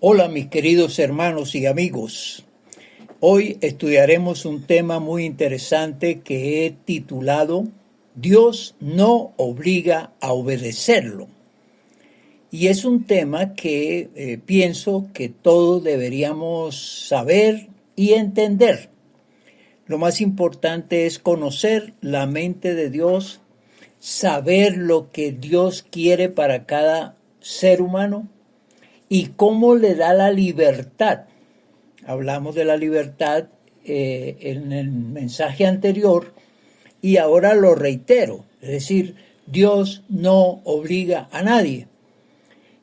Hola mis queridos hermanos y amigos. Hoy estudiaremos un tema muy interesante que he titulado Dios no obliga a obedecerlo. Y es un tema que pienso que todos deberíamos saber y entender. Lo más importante es conocer la mente de Dios, saber lo que Dios quiere para cada ser humano y cómo le da la libertad. Hablamos de la libertad en el mensaje anterior y ahora lo reitero. Es decir, Dios no obliga a nadie.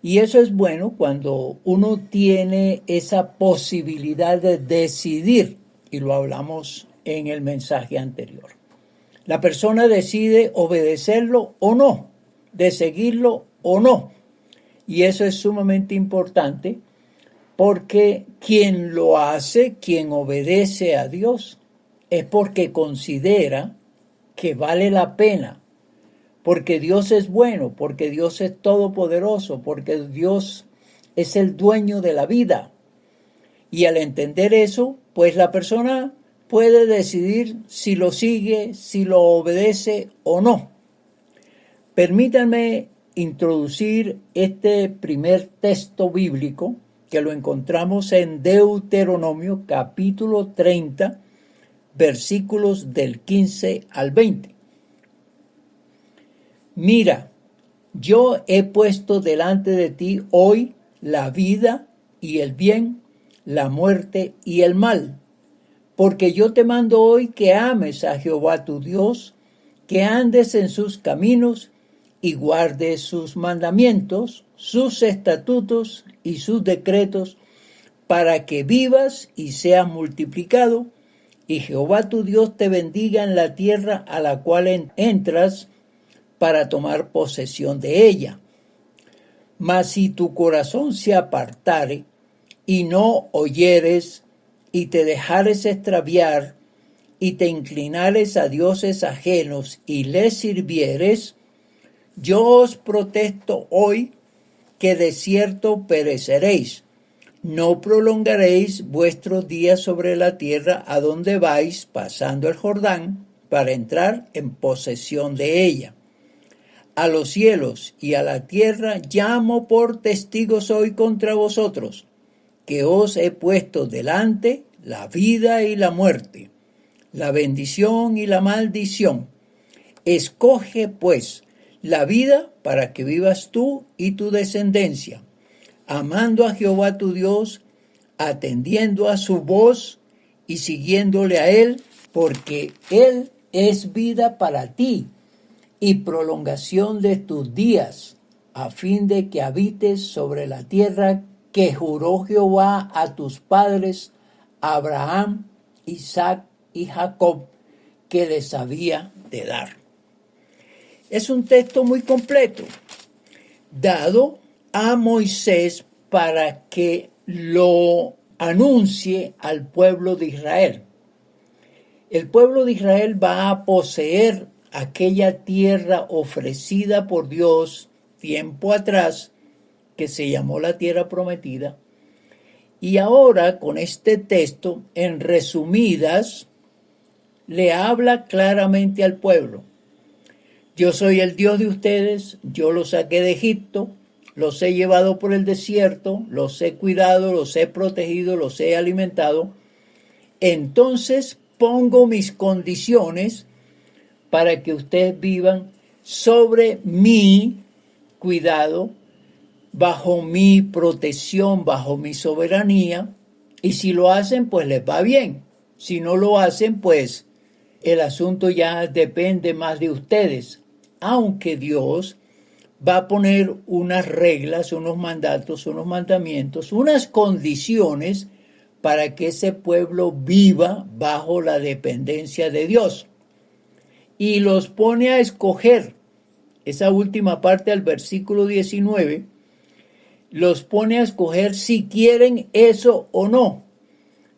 Y eso es bueno cuando uno tiene esa posibilidad de decidir, y lo hablamos en el mensaje anterior. La persona decide obedecerlo o no, de seguirlo o no. Y eso es sumamente importante porque quien lo hace, quien obedece a Dios, es porque considera que vale la pena, porque Dios es bueno, porque Dios es todopoderoso, porque Dios es el dueño de la vida. Y al entender eso, pues la persona puede decidir si lo sigue, si lo obedece o no. Permítanme introducir este primer texto bíblico que lo encontramos en Deuteronomio capítulo 30, versículos del 15 al 20. Mira, yo he puesto delante de ti hoy la vida y el bien, la muerte y el mal, porque yo te mando hoy que ames a Jehová tu Dios, que andes en sus caminos y guardes sus mandamientos, sus estatutos y sus decretos, para que vivas y seas multiplicado, y Jehová tu Dios te bendiga en la tierra a la cual entras para tomar posesión de ella. Mas si tu corazón se apartare y no oyeres y te dejares extraviar y te inclinares a dioses ajenos y les sirvieres, yo os protesto hoy que de cierto pereceréis. No prolongaréis vuestros días sobre la tierra a donde vais pasando el Jordán para entrar en posesión de ella. A los cielos y a la tierra llamo por testigos hoy contra vosotros, que os he puesto delante la vida y la muerte, la bendición y la maldición. Escoge, pues, la vida para que vivas tú y tu descendencia, amando a Jehová tu Dios, atendiendo a su voz y siguiéndole a Él, porque Él es vida para ti y prolongación de tus días, a fin de que habites sobre la tierra que juró Jehová a tus padres, Abraham, Isaac y Jacob, que les había de dar. Es un texto muy completo, dado a Moisés para que lo anuncie al pueblo de Israel. El pueblo de Israel va a poseer aquella tierra ofrecida por Dios tiempo atrás, que se llamó la tierra prometida, y ahora con este texto, en resumidas, le habla claramente al pueblo. Yo soy el Dios de ustedes, yo los saqué de Egipto, los he llevado por el desierto, los he cuidado, los he protegido, los he alimentado. Entonces pongo mis condiciones para que ustedes vivan sobre mi cuidado, bajo mi protección, bajo mi soberanía, y si lo hacen, pues les va bien. Si no lo hacen, pues el asunto ya depende más de ustedes, aunque Dios va a poner unas reglas, unos mandatos, unos mandamientos, unas condiciones para que ese pueblo viva bajo la dependencia de Dios. Y los pone a escoger, esa última parte del versículo 19, los pone a escoger si quieren eso o no,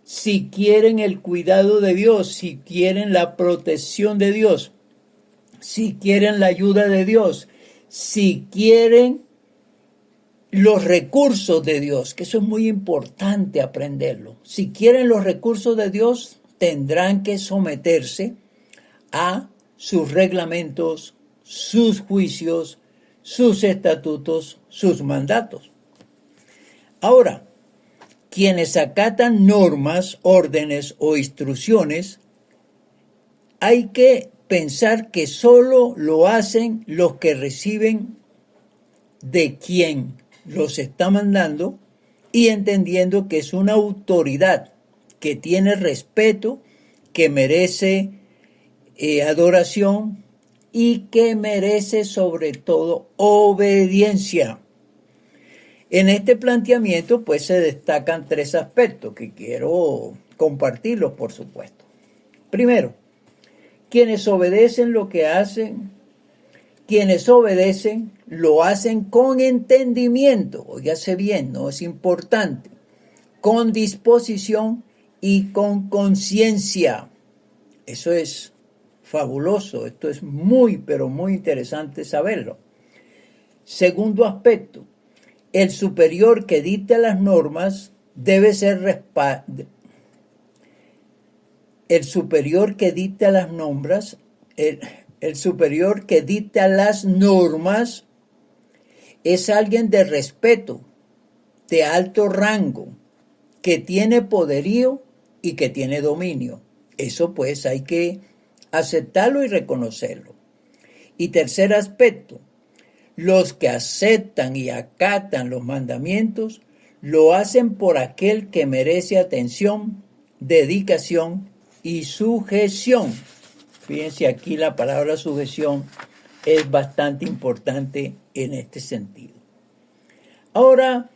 si quieren el cuidado de Dios, si quieren la protección de Dios, si quieren la ayuda de Dios, si quieren los recursos de Dios, que eso es muy importante aprenderlo. Si quieren los recursos de Dios, tendrán que someterse a sus reglamentos, sus juicios, sus estatutos, sus mandatos. Ahora, quienes acatan normas, órdenes o instrucciones, hay que pensar que solo lo hacen los que reciben de quien los está mandando y entendiendo que es una autoridad que tiene respeto, que merece adoración y que merece sobre todo obediencia. En este planteamiento pues se destacan tres aspectos que quiero compartirlos, por supuesto. Primero, quienes obedecen lo hacen con entendimiento, óigase bien, no es importante, con disposición y con conciencia. Eso es fabuloso, esto es muy, pero muy interesante saberlo. Segundo aspecto, el superior que dicta las normas debe ser el superior que dicta las normas, el superior que dicta las normas es alguien de respeto, de alto rango, que tiene poderío y que tiene dominio. Eso pues hay que aceptarlo y reconocerlo. Y tercer aspecto, los que aceptan y acatan los mandamientos lo hacen por aquel que merece atención, dedicación y sujeción. Fíjense, aquí la palabra sujeción es bastante importante en este sentido. Ahora,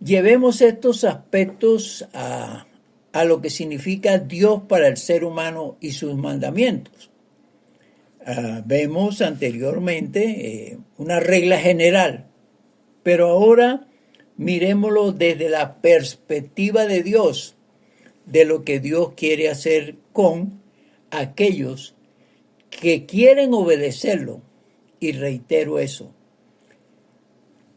llevemos estos aspectos a lo que significa Dios para el ser humano y sus mandamientos. Vemos anteriormente una regla general, pero ahora miremoslo desde la perspectiva de Dios, de lo que Dios quiere hacer con aquellos que quieren obedecerlo, y reitero eso,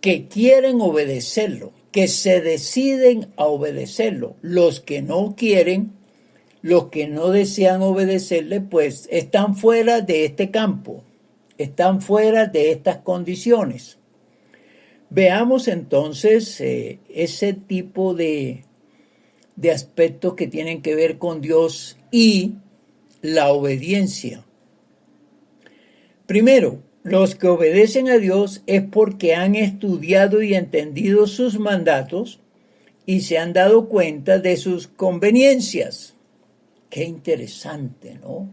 que quieren obedecerlo, que se deciden a obedecerlo. Los que no quieren, los que no desean obedecerle, pues están fuera de este campo, están fuera de estas condiciones. Veamos entonces ese tipo de aspectos que tienen que ver con Dios y la obediencia. Primero, los que obedecen a Dios es porque han estudiado y entendido sus mandatos y se han dado cuenta de sus conveniencias. Qué interesante, ¿no?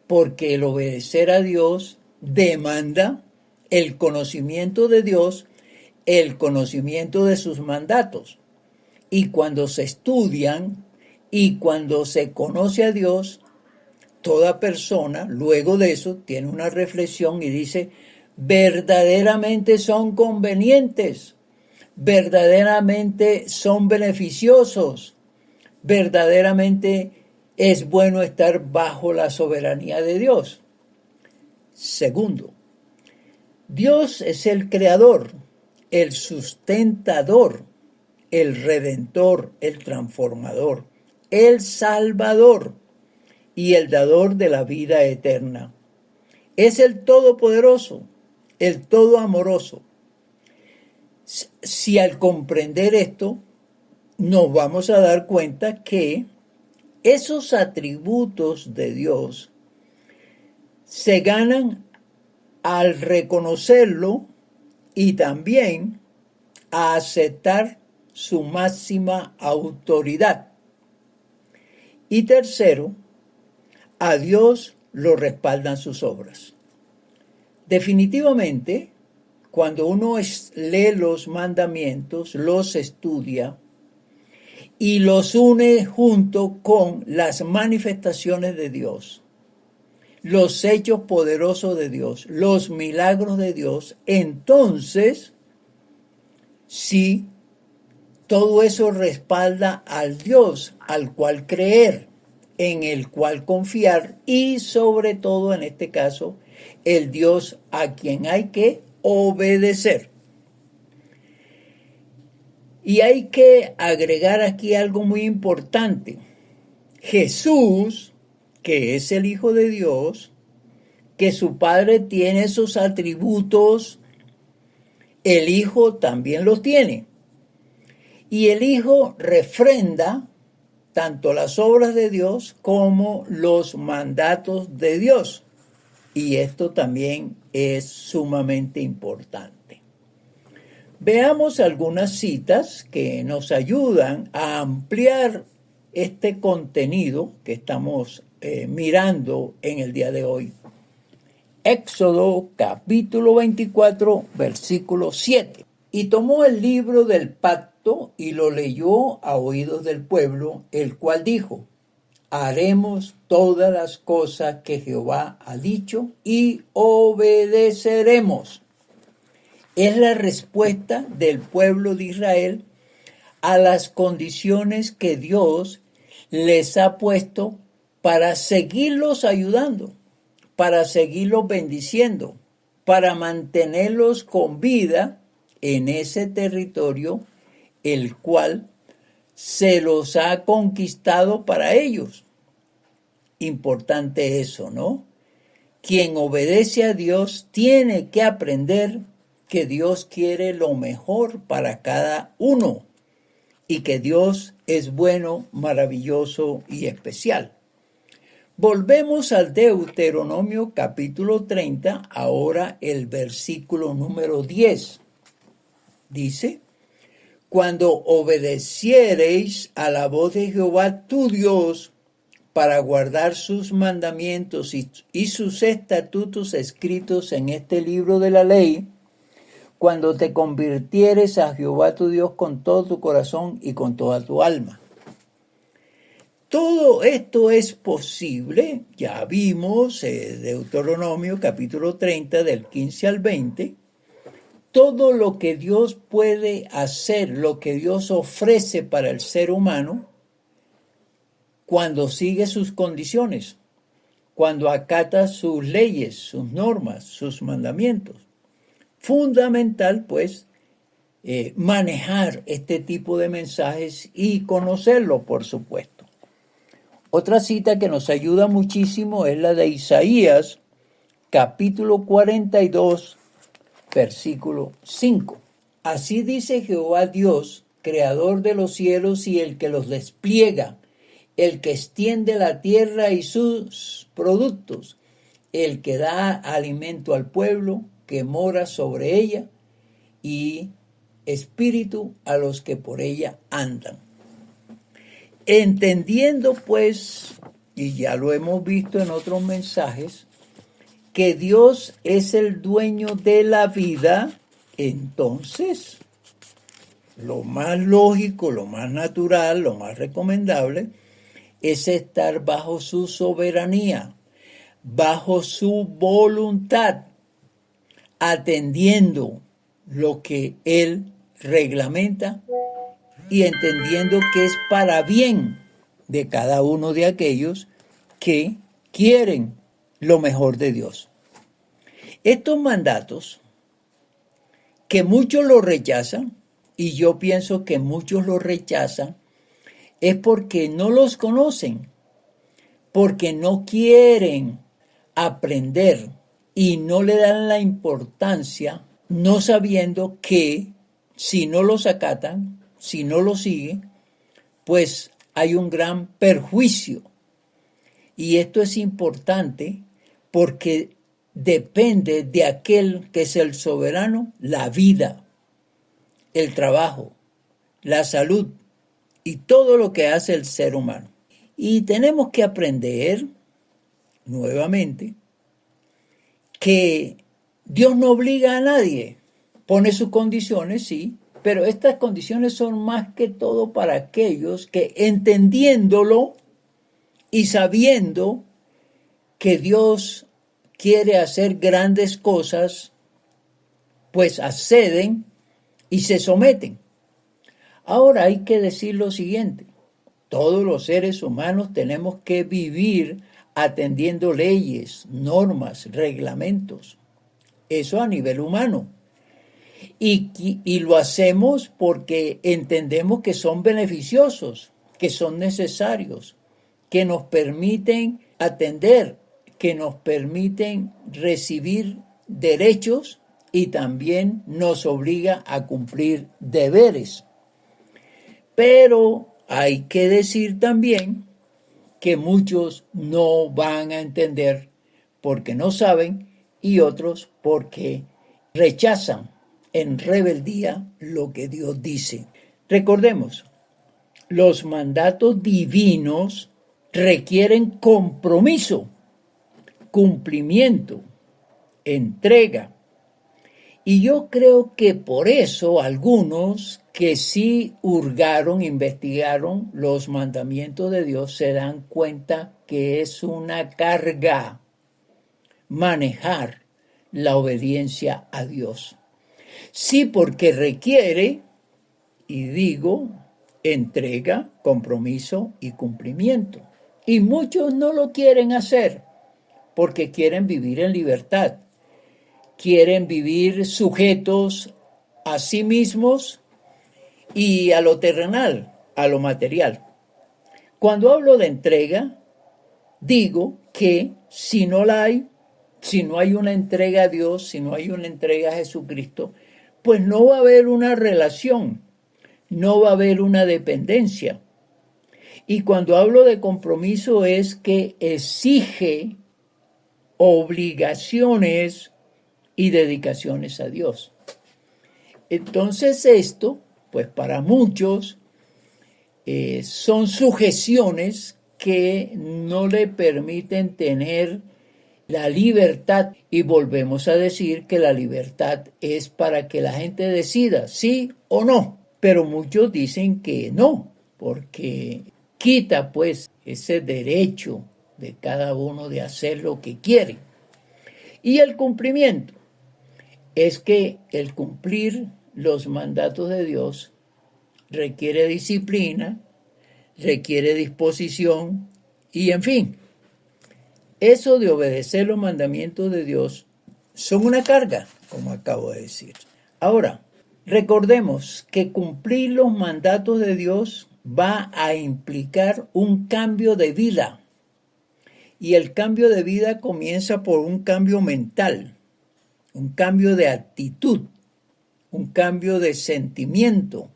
Porque el obedecer a Dios demanda el conocimiento de Dios, el conocimiento de sus mandatos. Y cuando se estudian y cuando se conoce a Dios, toda persona, luego de eso, tiene una reflexión y dice, verdaderamente son convenientes, verdaderamente son beneficiosos, verdaderamente es bueno estar bajo la soberanía de Dios. Segundo, Dios es el creador, el sustentador, el redentor, el transformador, el salvador y el dador de la vida eterna. Es el todopoderoso, el todo amoroso. Si al comprender esto, nos vamos a dar cuenta que esos atributos de Dios se ganan al reconocerlo y también a aceptar su máxima autoridad. Y tercero, a Dios lo respaldan sus obras. Definitivamente, cuando uno lee los mandamientos, los estudia y los une junto con las manifestaciones de Dios, los hechos poderosos de Dios, los milagros de Dios, entonces, sí, todo eso respalda al Dios al cual creer, en el cual confiar y sobre todo en este caso, el Dios a quien hay que obedecer. Y hay que agregar aquí algo muy importante. Jesús, que es el Hijo de Dios, que su Padre tiene sus atributos, el Hijo también los tiene. Y el Hijo refrenda tanto las obras de Dios como los mandatos de Dios. Y esto también es sumamente importante. Veamos algunas citas que nos ayudan a ampliar este contenido que estamos mirando en el día de hoy. Éxodo capítulo 24, versículo 7. Y tomó el libro del pacto y lo leyó a oídos del pueblo, el cual dijo: haremos todas las cosas que Jehová ha dicho y obedeceremos. Es la respuesta del pueblo de Israel a las condiciones que Dios les ha puesto para seguirlos ayudando, para seguirlos bendiciendo, para mantenerlos con vida en ese territorio el cual se los ha conquistado para ellos. Importante eso, ¿no? Quien obedece a Dios tiene que aprender que Dios quiere lo mejor para cada uno y que Dios es bueno, maravilloso y especial. Volvemos al Deuteronomio capítulo 30, ahora el versículo número 10. Dice: cuando obedeciereis a la voz de Jehová tu Dios para guardar sus mandamientos y sus estatutos escritos en este libro de la ley, cuando te convirtieres a Jehová tu Dios con todo tu corazón y con toda tu alma. Todo esto es posible, ya vimos Deuteronomio capítulo 30 del 15 al 20, todo lo que Dios puede hacer, lo que Dios ofrece para el ser humano, cuando sigue sus condiciones, cuando acata sus leyes, sus normas, sus mandamientos. Fundamental, pues, manejar este tipo de mensajes y conocerlo, por supuesto. Otra cita que nos ayuda muchísimo es la de Isaías, capítulo 42, versículo 5. Así dice Jehová Dios, creador de los cielos y el que los despliega, el que extiende la tierra y sus productos, el que da alimento al pueblo que mora sobre ella y espíritu a los que por ella andan. Entendiendo pues, y ya lo hemos visto en otros mensajes, que Dios es el dueño de la vida, entonces lo más lógico, lo más natural, lo más recomendable es estar bajo su soberanía, bajo su voluntad, atendiendo lo que Él reglamenta y entendiendo que es para bien de cada uno de aquellos que quieren lo mejor de Dios. Estos mandatos, que muchos los rechazan, y yo pienso que muchos los rechazan, es porque no los conocen, porque no quieren aprender y no le dan la importancia, no sabiendo que si no los acatan, si no los siguen, pues hay un gran perjuicio. Y esto es importante porque depende de aquel que es el soberano, la vida, el trabajo, la salud y todo lo que hace el ser humano. Y tenemos que aprender, nuevamente, que Dios no obliga a nadie, pone sus condiciones, sí, pero estas condiciones son más que todo para aquellos que, entendiéndolo y sabiendo que Dios quiere hacer grandes cosas, pues acceden y se someten. Ahora hay que decir lo siguiente: todos los seres humanos tenemos que vivir atendiendo leyes, normas, reglamentos. Eso a nivel humano. y lo hacemos porque entendemos que son beneficiosos, que son necesarios, que nos permiten atender, que nos permiten recibir derechos y también nos obliga a cumplir deberes. Pero hay que decir también que muchos no van a entender porque no saben y otros porque rechazan en rebeldía lo que Dios dice. Recordemos, los mandatos divinos requieren compromiso, cumplimiento, entrega. Y yo creo que por eso algunos que sí hurgaron, investigaron los mandamientos de Dios, se dan cuenta que es una carga manejar la obediencia a Dios. Sí, porque requiere, y digo, entrega, compromiso y cumplimiento. Y muchos no lo quieren hacer porque quieren vivir en libertad. Quieren vivir sujetos a sí mismos y a lo terrenal, a lo material. Cuando hablo de entrega, digo que si no la hay, si no hay una entrega a Dios, si no hay una entrega a Jesucristo, pues no va a haber una relación, no va a haber una dependencia. Y cuando hablo de compromiso es que exige obligaciones y dedicaciones a Dios. Entonces esto, pues para muchos, son sujeciones que no le permiten tener la libertad, y volvemos a decir que la libertad es para que la gente decida sí o no, pero muchos dicen que no, porque quita pues ese derecho de cada uno de hacer lo que quiere. Y el cumplimiento es que el cumplir los mandatos de Dios requiere disciplina, requiere disposición y en fin, eso de obedecer los mandamientos de Dios son una carga, como acabo de decir. Ahora, recordemos que cumplir los mandatos de Dios va a implicar un cambio de vida. Y el cambio de vida comienza por un cambio mental, un cambio de actitud, un cambio de sentimiento,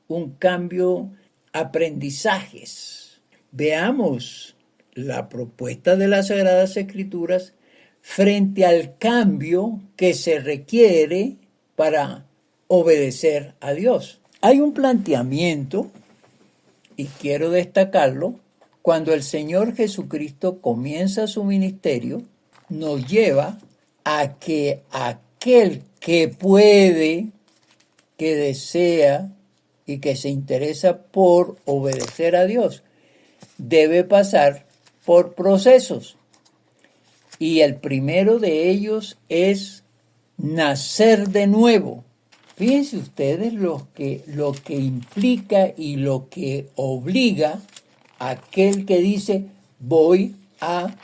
un cambio de aprendizajes. Veamos la propuesta de las Sagradas Escrituras frente al cambio que se requiere para obedecer a Dios. Hay un planteamiento, y quiero destacarlo, cuando el Señor Jesucristo comienza su ministerio, nos lleva a que aquel que puede, que desea y que se interesa por obedecer a Dios, debe pasar por procesos. Y el primero de ellos es nacer de nuevo. Fíjense ustedes lo que implica y lo que obliga a aquel que dice voy a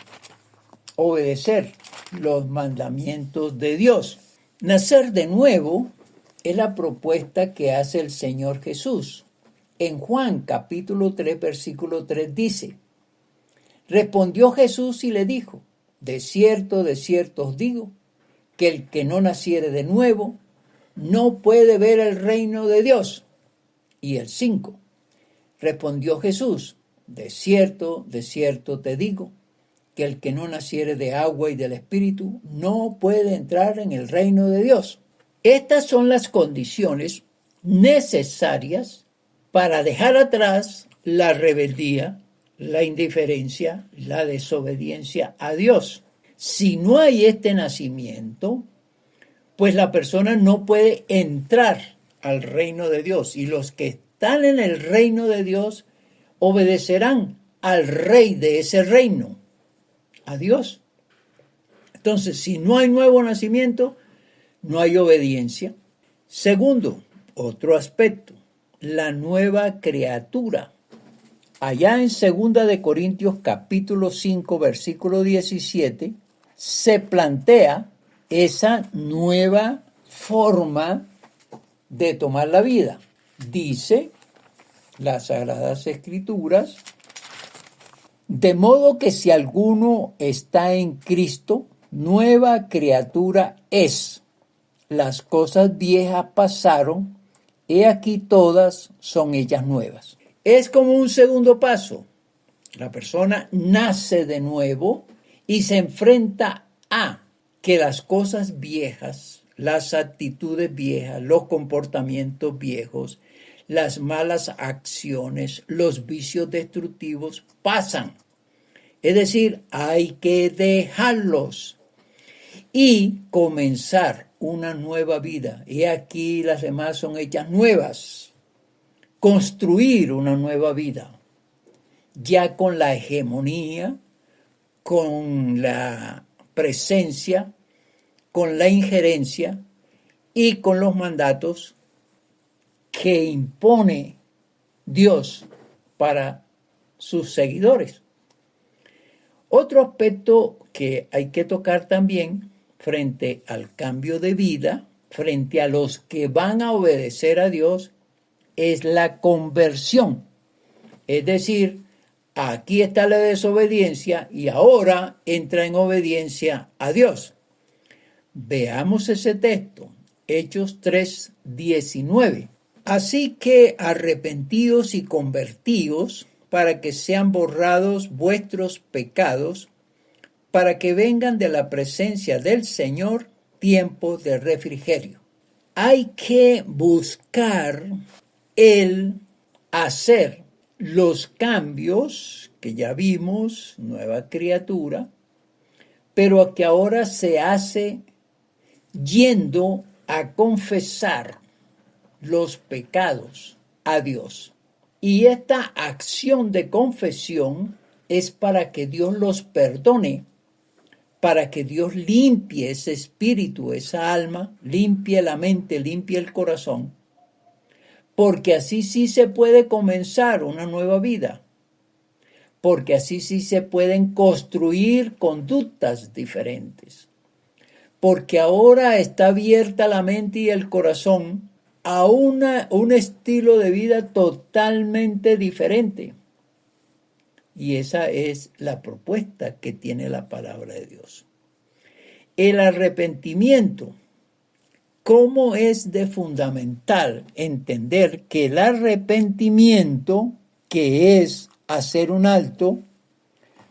obedecer los mandamientos de Dios. Nacer de nuevo es la propuesta que hace el Señor Jesús. En Juan capítulo 3, versículo 3 dice, respondió Jesús y le dijo, de cierto os digo, que el que no naciere de nuevo no puede ver el reino de Dios. Y el 5, respondió Jesús, de cierto te digo, que el que no naciere de agua y del Espíritu no puede entrar en el reino de Dios. Estas son las condiciones necesarias para dejar atrás la rebeldía, la indiferencia, la desobediencia a Dios. Si no hay este nacimiento, pues la persona no puede entrar al reino de Dios. Y los que están en el reino de Dios obedecerán al rey de ese reino, a Dios. Entonces, si no hay nuevo nacimiento, no hay obediencia. Segundo, otro aspecto, la nueva criatura. Allá en 2 de Corintios capítulo 5, versículo 17, se plantea esa nueva forma de tomar la vida. Dice las Sagradas Escrituras, de modo que si alguno está en Cristo, nueva criatura es. Las cosas viejas pasaron, he aquí todas son ellas nuevas. Es como un segundo paso. La persona nace de nuevo y se enfrenta a que las cosas viejas, las actitudes viejas, los comportamientos viejos, las malas acciones, los vicios destructivos pasan. Es decir, hay que dejarlos y comenzar una nueva vida. Y aquí las demás son hechas nuevas. Construir una nueva vida, ya con la hegemonía, con la presencia, con la injerencia y con los mandatos que impone Dios para sus seguidores. Otro aspecto que hay que tocar también frente al cambio de vida, frente a los que van a obedecer a Dios, es la conversión. Es decir, aquí está la desobediencia y ahora entra en obediencia a Dios. Veamos ese texto, Hechos 3:19. Así que arrepentíos y convertíos para que sean borrados vuestros pecados, para que vengan de la presencia del Señor tiempos de refrigerio. Hay que buscar el hacer los cambios que ya vimos, nueva criatura, pero que ahora se hace yendo a confesar los pecados a Dios. Y esta acción de confesión es para que Dios los perdone, para que Dios limpie ese espíritu, esa alma, limpie la mente, limpie el corazón, porque así sí se puede comenzar una nueva vida, porque así sí se pueden construir conductas diferentes, porque ahora está abierta la mente y el corazón a un estilo de vida totalmente diferente. Y esa es la propuesta que tiene la palabra de Dios. El arrepentimiento. ¿Cómo es de fundamental entender que el arrepentimiento, que es hacer un alto,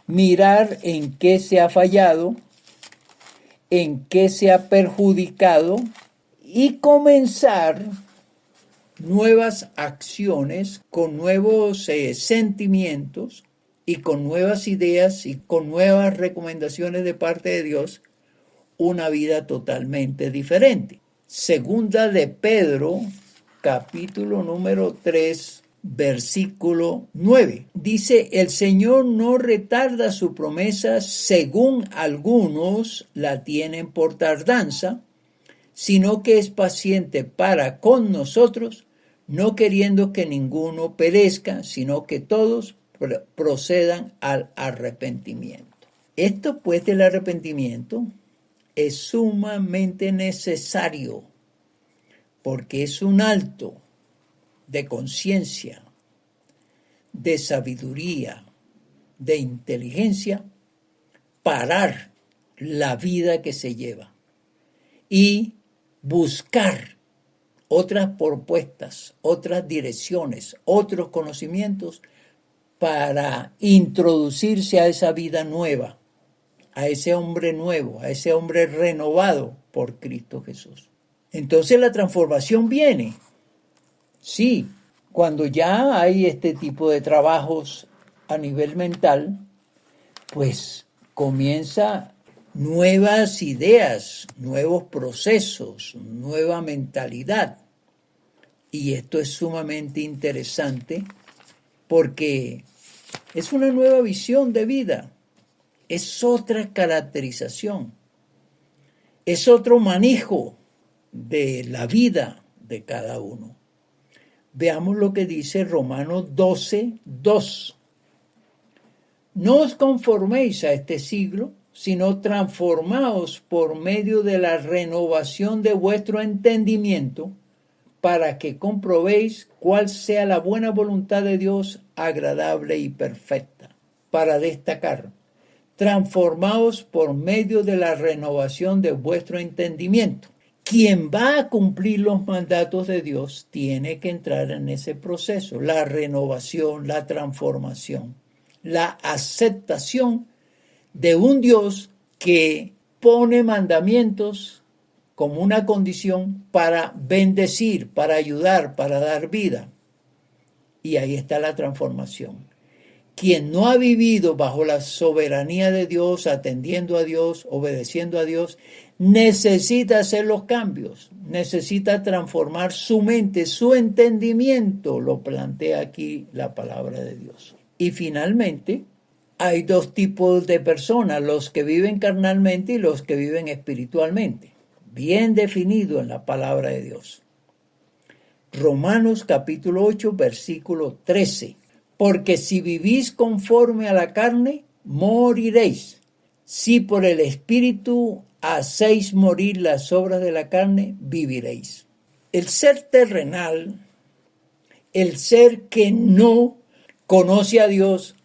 mirar en qué se ha fallado, en qué se ha perjudicado y comenzar nuevas acciones con nuevos sentimientos y con nuevas ideas y con nuevas recomendaciones de parte de Dios, una vida totalmente diferente? Segunda de Pedro, capítulo número 3, versículo 9. Dice, el Señor no retarda su promesa, según algunos la tienen por tardanza, sino que es paciente para con nosotros, no queriendo que ninguno perezca, sino que todos procedan al arrepentimiento. Esto pues del arrepentimiento es sumamente necesario, porque es un alto de conciencia, de sabiduría, de inteligencia, parar la vida que se lleva y buscar otras propuestas, otras direcciones, otros conocimientos para introducirse a esa vida nueva, a ese hombre nuevo, a ese hombre renovado por Cristo Jesús. Entonces la transformación viene. Sí, cuando ya hay este tipo de trabajos a nivel mental, pues comienza nuevas ideas, nuevos procesos, nueva mentalidad. Y esto es sumamente interesante porque es una nueva visión de vida, es otra caracterización, es otro manejo de la vida de cada uno. Veamos lo que dice Romanos 12:2. No os conforméis a este siglo, sino transformaos por medio de la renovación de vuestro entendimiento, para que comprobéis cuál sea la buena voluntad de Dios, agradable y perfecta. Para destacar, transformaos por medio de la renovación de vuestro entendimiento. Quien va a cumplir los mandatos de Dios tiene que entrar en ese proceso, la renovación, la transformación, la aceptación de un Dios que pone mandamientos como una condición para bendecir, para ayudar, para dar vida. Y ahí está la transformación. Quien no ha vivido bajo la soberanía de Dios, atendiendo a Dios, obedeciendo a Dios, necesita hacer los cambios, necesita transformar su mente, su entendimiento, lo plantea aquí la palabra de Dios. Y finalmente, hay dos tipos de personas, los que viven carnalmente y los que viven espiritualmente, bien definido en la palabra de Dios. Romanos capítulo 8, versículo 13. Porque si vivís conforme a la carne, moriréis. Si por el Espíritu hacéis morir las obras de la carne, viviréis. El ser terrenal, el ser que no conoce a Dios,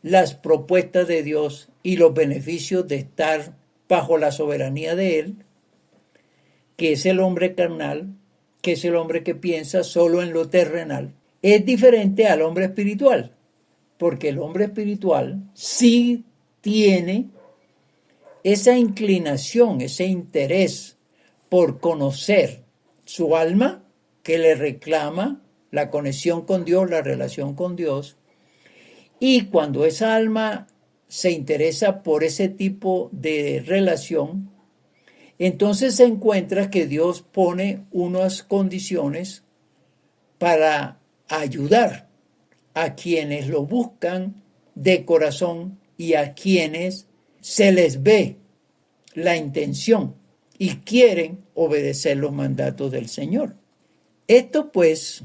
las propuestas de Dios y los beneficios de estar bajo la soberanía de Él, que es el hombre carnal, que es el hombre que piensa solo en lo terrenal, es diferente al hombre espiritual, porque el hombre espiritual sí tiene esa inclinación, ese interés por conocer su alma, que le reclama la conexión con Dios, la relación con Dios, y cuando esa alma se interesa por ese tipo de relación, entonces se encuentra que Dios pone unas condiciones para ayudar a quienes lo buscan de corazón y a quienes se les ve la intención y quieren obedecer los mandatos del Señor. Esto, pues,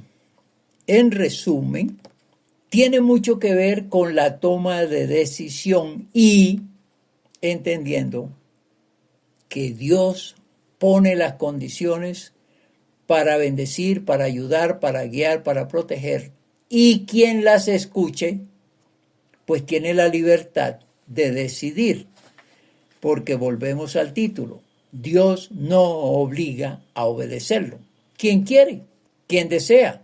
en resumen, tiene mucho que ver con la toma de decisión y entendiendo que Dios pone las condiciones para bendecir, para ayudar, para guiar, para proteger. Y quien las escuche, pues tiene la libertad de decidir. Porque volvemos al título. Dios no obliga a obedecerlo. Quien quiere, quien desea,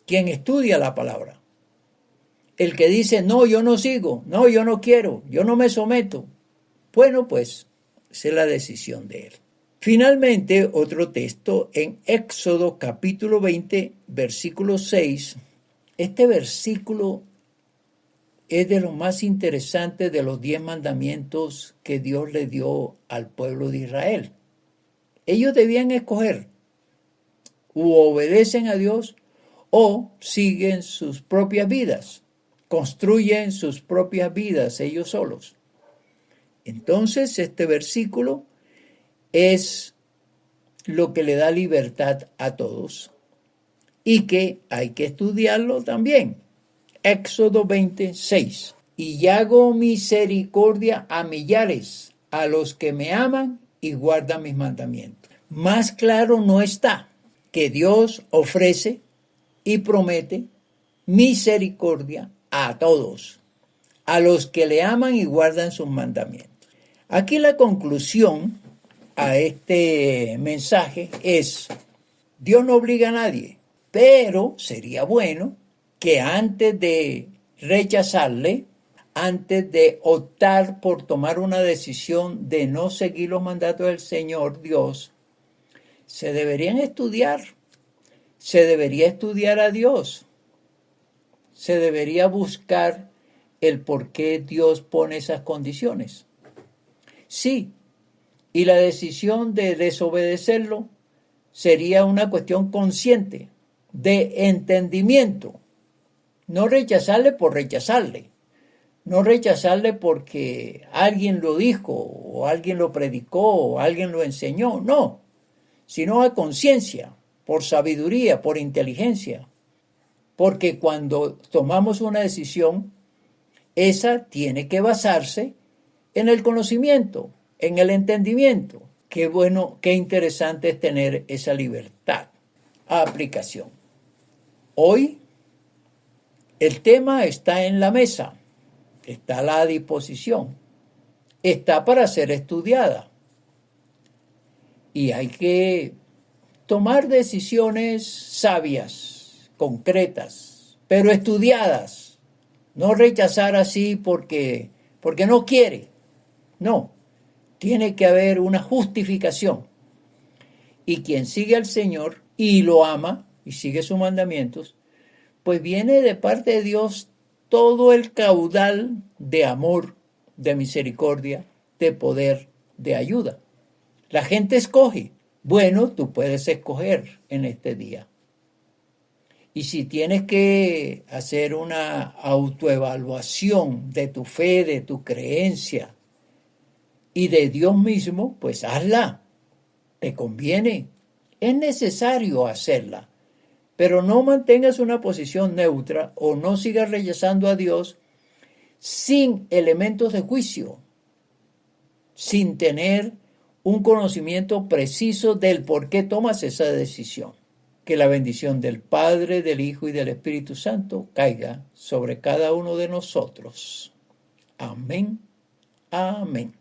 quien estudia la palabra. El que dice, no, yo no sigo, no, yo no quiero, yo no me someto. Bueno, pues, esa es la decisión de él. Finalmente, otro texto en Éxodo capítulo 20, versículo 6. Este versículo es de los más interesantes de los 10 mandamientos que Dios le dio al pueblo de Israel. Ellos debían escoger, o obedecen a Dios o siguen sus propias vidas, construyen sus propias vidas ellos solos. Entonces, este versículo es lo que le da libertad a todos y que hay que estudiarlo también. Éxodo 26. Y hago misericordia a millares, a los que me aman y guardan mis mandamientos. Más claro no está que Dios ofrece y promete misericordia a todos, a los que le aman y guardan sus mandamientos. Aquí la conclusión a este mensaje es, Dios no obliga a nadie, pero sería bueno que antes de rechazarle, antes de optar por tomar una decisión de no seguir los mandatos del Señor Dios, se deberían estudiar, se debería estudiar a Dios, se debería buscar el por qué Dios pone esas condiciones. Sí, y la decisión de desobedecerlo sería una cuestión consciente, de entendimiento. No rechazarle por rechazarle. No rechazarle porque alguien lo dijo, o alguien lo predicó, o alguien lo enseñó. No, sino a conciencia, por sabiduría, por inteligencia. Porque cuando tomamos una decisión, esa tiene que basarse en el conocimiento, en el entendimiento. Qué bueno, qué interesante es tener esa libertad. aplicación. Hoy el tema está en la mesa, está a la disposición, está para ser estudiada. Y hay que tomar decisiones sabias, concretas, pero estudiadas. No rechazar así porque no quiere. No, tiene que haber una justificación. Y quien sigue al Señor y lo ama y sigue sus mandamientos, pues viene de parte de Dios todo el caudal de amor, de misericordia, de poder, de ayuda. La gente escoge. Bueno, tú puedes escoger en este día. Y si tienes que hacer una autoevaluación de tu fe, de tu creencia y de Dios mismo, pues hazla. Te conviene. Es necesario hacerla. Pero no mantengas una posición neutra o no sigas rechazando a Dios sin elementos de juicio, sin tener un conocimiento preciso del por qué tomas esa decisión. Que la bendición del Padre, del Hijo y del Espíritu Santo caiga sobre cada uno de nosotros. Amén. Amén.